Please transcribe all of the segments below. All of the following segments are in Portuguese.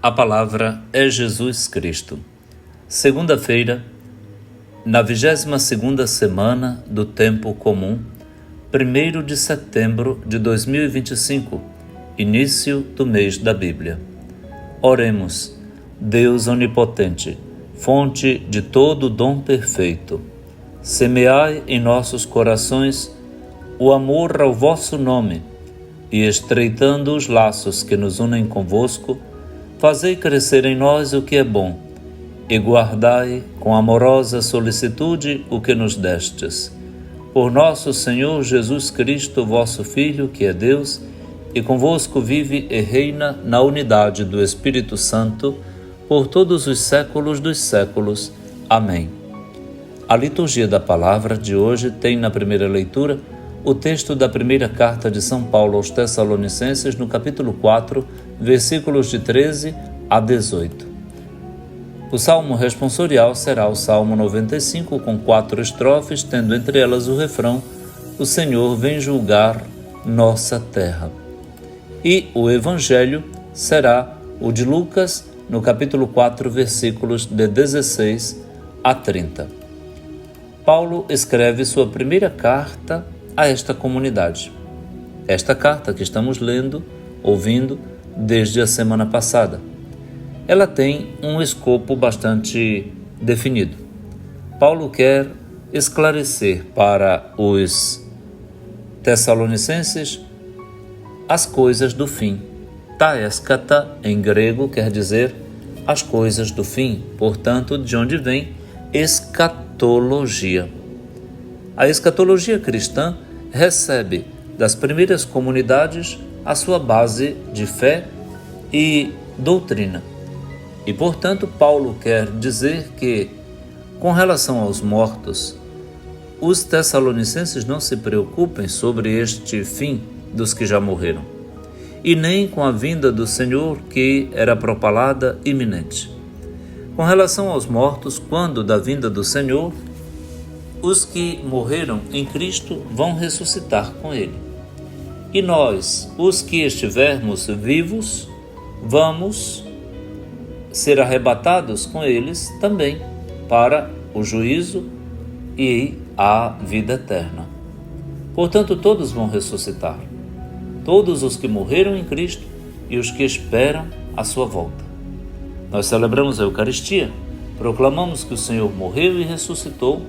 A palavra é Jesus Cristo. Segunda-feira, na 22ª semana do Tempo Comum, 1º de setembro de 2025, início do mês da Bíblia. Oremos. Deus onipotente, fonte de todo dom perfeito, semeai em nossos corações o amor ao vosso nome e, estreitando os laços que nos unem convosco, fazei crescer em nós o que é bom e guardai com amorosa solicitude o que nos destes. Por nosso Senhor Jesus Cristo, vosso Filho, que é Deus, e convosco vive e reina na unidade do Espírito Santo, por todos os séculos dos séculos. Amém. A liturgia da palavra de hoje tem na primeira leitura o texto da primeira carta de São Paulo aos Tessalonicenses, no capítulo 4, versículos de 13 a 18. O salmo responsorial será o Salmo 95, com 4 estrofes, tendo entre elas o refrão: O Senhor vem julgar nossa terra. E o evangelho será o de Lucas, no capítulo 4, versículos de 16 a 30. Paulo escreve sua primeira carta a esta comunidade. Esta carta que estamos lendo, ouvindo, desde a semana passada. Ela tem um escopo bastante definido. Paulo quer esclarecer para os Tessalonicenses as coisas do fim. Taeskata, em grego, quer dizer as coisas do fim, portanto, de onde vem escatologia. A escatologia cristã recebe das primeiras comunidades a sua base de fé e doutrina. E, portanto, Paulo quer dizer que, com relação aos mortos, os tessalonicenses não se preocupem sobre este fim dos que já morreram, e nem com a vinda do Senhor, que era propalada iminente. Com relação aos mortos, quando da vinda do Senhor, os que morreram em Cristo vão ressuscitar com Ele. E nós, os que estivermos vivos, vamos ser arrebatados com eles também para o juízo e a vida eterna. Portanto, todos vão ressuscitar. Todos os que morreram em Cristo e os que esperam a sua volta. Nós celebramos a Eucaristia, proclamamos que o Senhor morreu e ressuscitou,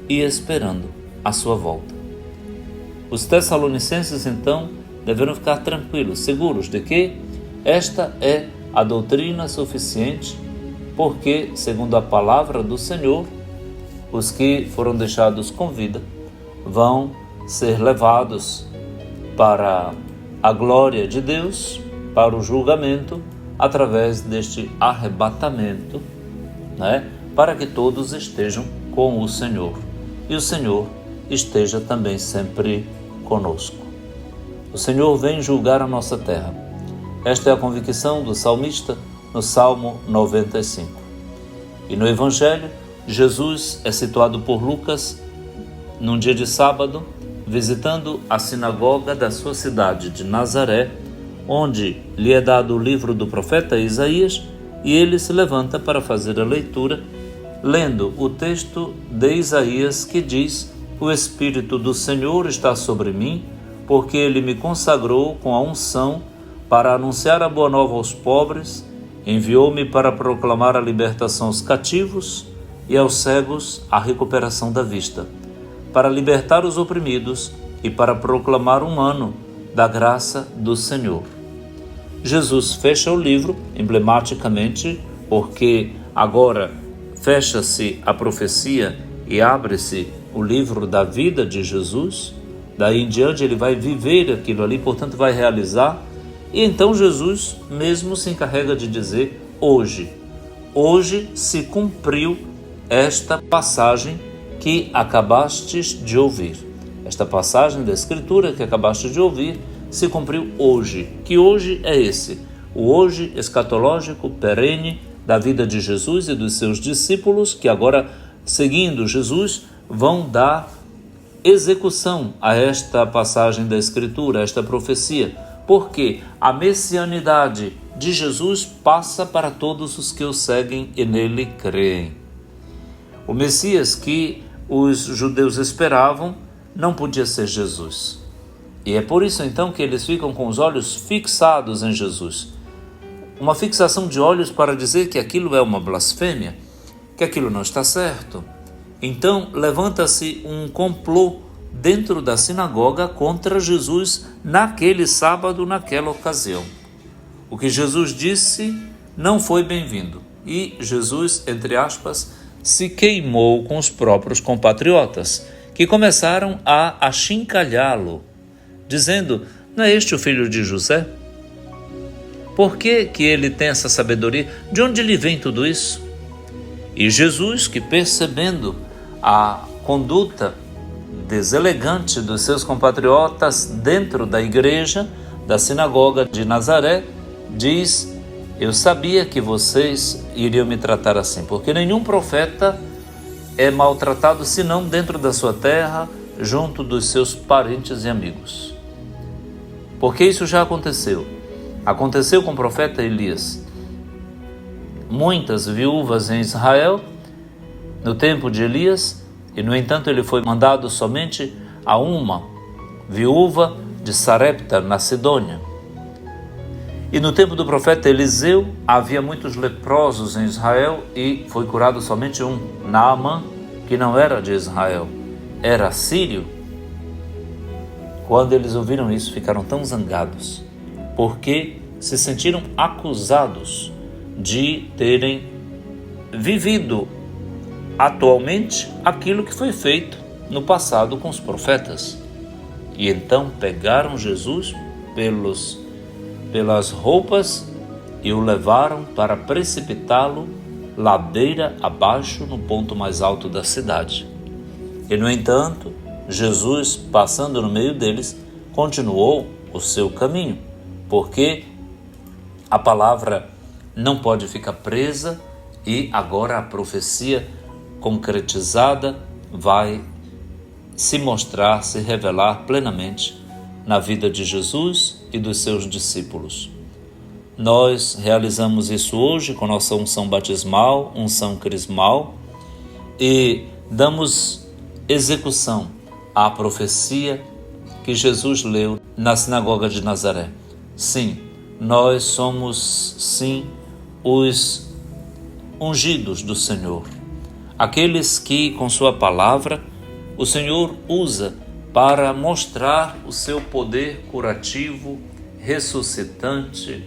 e esperando a sua volta. Os tessalonicenses, então, deverão ficar tranquilos, seguros de que esta é a doutrina suficiente, porque, segundo a palavra do Senhor, os que foram deixados com vida vão ser levados para a glória de Deus, para o julgamento, através deste arrebatamento, para que todos estejam com o Senhor. E o Senhor esteja também sempre conosco. O Senhor vem julgar a nossa terra. Esta é a convicção do salmista no Salmo 95. E no Evangelho, Jesus é situado por Lucas num dia de sábado, visitando a sinagoga da sua cidade de Nazaré, onde lhe é dado o livro do profeta Isaías, e ele se levanta para fazer a leitura, lendo o texto de Isaías que diz: O Espírito do Senhor está sobre mim, porque Ele me consagrou com a unção para anunciar a boa nova aos pobres, enviou-me para proclamar a libertação aos cativos e aos cegos a recuperação da vista, para libertar os oprimidos e para proclamar um ano da graça do Senhor. Jesus fecha o livro, emblematicamente, porque agora fecha-se a profecia e abre-se o livro da vida de Jesus. Daí em diante ele vai viver aquilo ali, portanto vai realizar. E então Jesus mesmo se encarrega de dizer: hoje se cumpriu esta passagem que acabastes de ouvir. Esta passagem da Escritura que acabaste de ouvir se cumpriu hoje. Que hoje é esse? O hoje escatológico, perene, da vida de Jesus e dos seus discípulos, que agora, seguindo Jesus, vão dar execução a esta passagem da Escritura, a esta profecia, porque a messianidade de Jesus passa para todos os que o seguem e nele creem. O Messias que os judeus esperavam não podia ser Jesus. E é por isso então que eles ficam com os olhos fixados em Jesus. Uma fixação de olhos para dizer que aquilo é uma blasfêmia, que aquilo não está certo. Então levanta-se um complô dentro da sinagoga contra Jesus naquele sábado, naquela ocasião. O que Jesus disse não foi bem-vindo e Jesus, entre aspas, se queimou com os próprios compatriotas, que começaram a achincalhá-lo, dizendo: não é este o filho de José? Por que ele tem essa sabedoria? De onde lhe vem tudo isso? E Jesus, que percebendo a conduta deselegante dos seus compatriotas dentro da igreja, da sinagoga de Nazaré, diz: eu sabia que vocês iriam me tratar assim, porque nenhum profeta é maltratado senão dentro da sua terra, junto dos seus parentes e amigos. Porque isso já aconteceu. Aconteceu com o profeta Elias. Muitas viúvas em Israel, no tempo de Elias, e no entanto ele foi mandado somente a uma viúva de Sarepta, na Sidônia. E no tempo do profeta Eliseu, havia muitos leprosos em Israel e foi curado somente um, Naamã, que não era de Israel, era sírio. Quando eles ouviram isso, ficaram tão zangados, porque se sentiram acusados de terem vivido atualmente aquilo que foi feito no passado com os profetas. E então pegaram Jesus pelas roupas e o levaram para precipitá-lo ladeira abaixo no ponto mais alto da cidade. E no entanto, Jesus, passando no meio deles, continuou o seu caminho, porque a palavra não pode ficar presa e agora a profecia concretizada vai se mostrar, se revelar plenamente na vida de Jesus e dos seus discípulos. Nós realizamos isso hoje com nossa unção batismal, unção crismal, e damos execução à profecia que Jesus leu na sinagoga de Nazaré. Sim, nós somos, sim, os ungidos do Senhor, aqueles que, com sua palavra, o Senhor usa para mostrar o seu poder curativo, ressuscitante,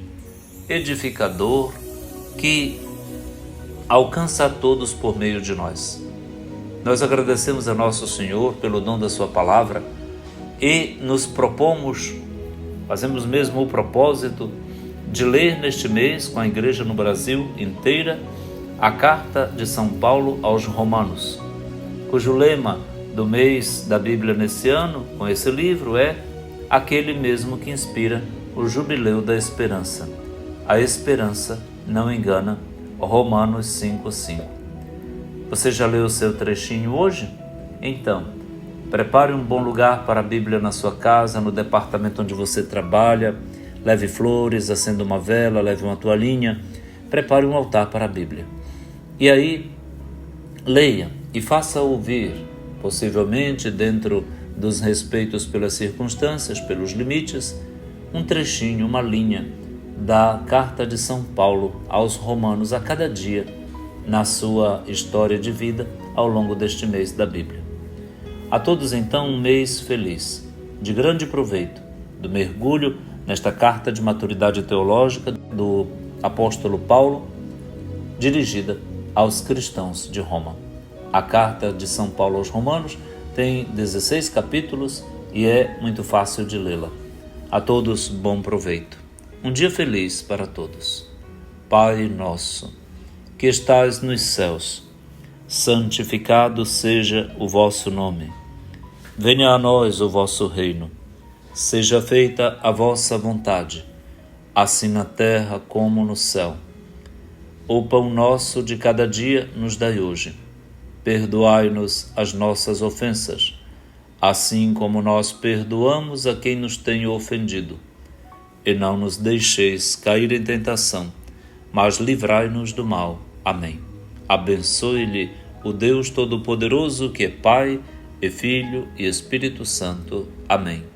edificador, que alcança a todos por meio de nós. Nós agradecemos a nosso Senhor pelo dom da sua palavra e nos propomos, fazemos mesmo o propósito de ler neste mês com a igreja no Brasil inteira a carta de São Paulo aos Romanos, cujo lema do mês da Bíblia nesse ano, com esse livro, é aquele mesmo que inspira o Jubileu da Esperança. A esperança não engana, Romanos 5:5. Você já leu o seu trechinho hoje? Então, prepare um bom lugar para a Bíblia na sua casa, no departamento onde você trabalha, leve flores, acenda uma vela, leve uma toalhinha, prepare um altar para a Bíblia. E aí, leia e faça ouvir, possivelmente dentro dos respeitos pelas circunstâncias, pelos limites, um trechinho, uma linha da carta de São Paulo aos Romanos a cada dia na sua história de vida ao longo deste mês da Bíblia. A todos então um mês feliz, de grande proveito, do mergulho nesta carta de maturidade teológica do apóstolo Paulo, dirigida aos cristãos de Roma. A carta de São Paulo aos Romanos tem 16 capítulos e é muito fácil de lê-la. A todos, bom proveito. Um dia feliz para todos. Pai nosso, que estais nos céus, santificado seja o vosso nome. Venha a nós o vosso reino. Seja feita a vossa vontade, assim na terra como no céu. O pão nosso de cada dia nos dai hoje. Perdoai-nos as nossas ofensas, assim como nós perdoamos a quem nos tem ofendido. e não nos deixeis cair em tentação, mas livrai-nos do mal. Amém. Abençoe-lhe o Deus Todo-Poderoso, que é Pai, e Filho e Espírito Santo. Amém.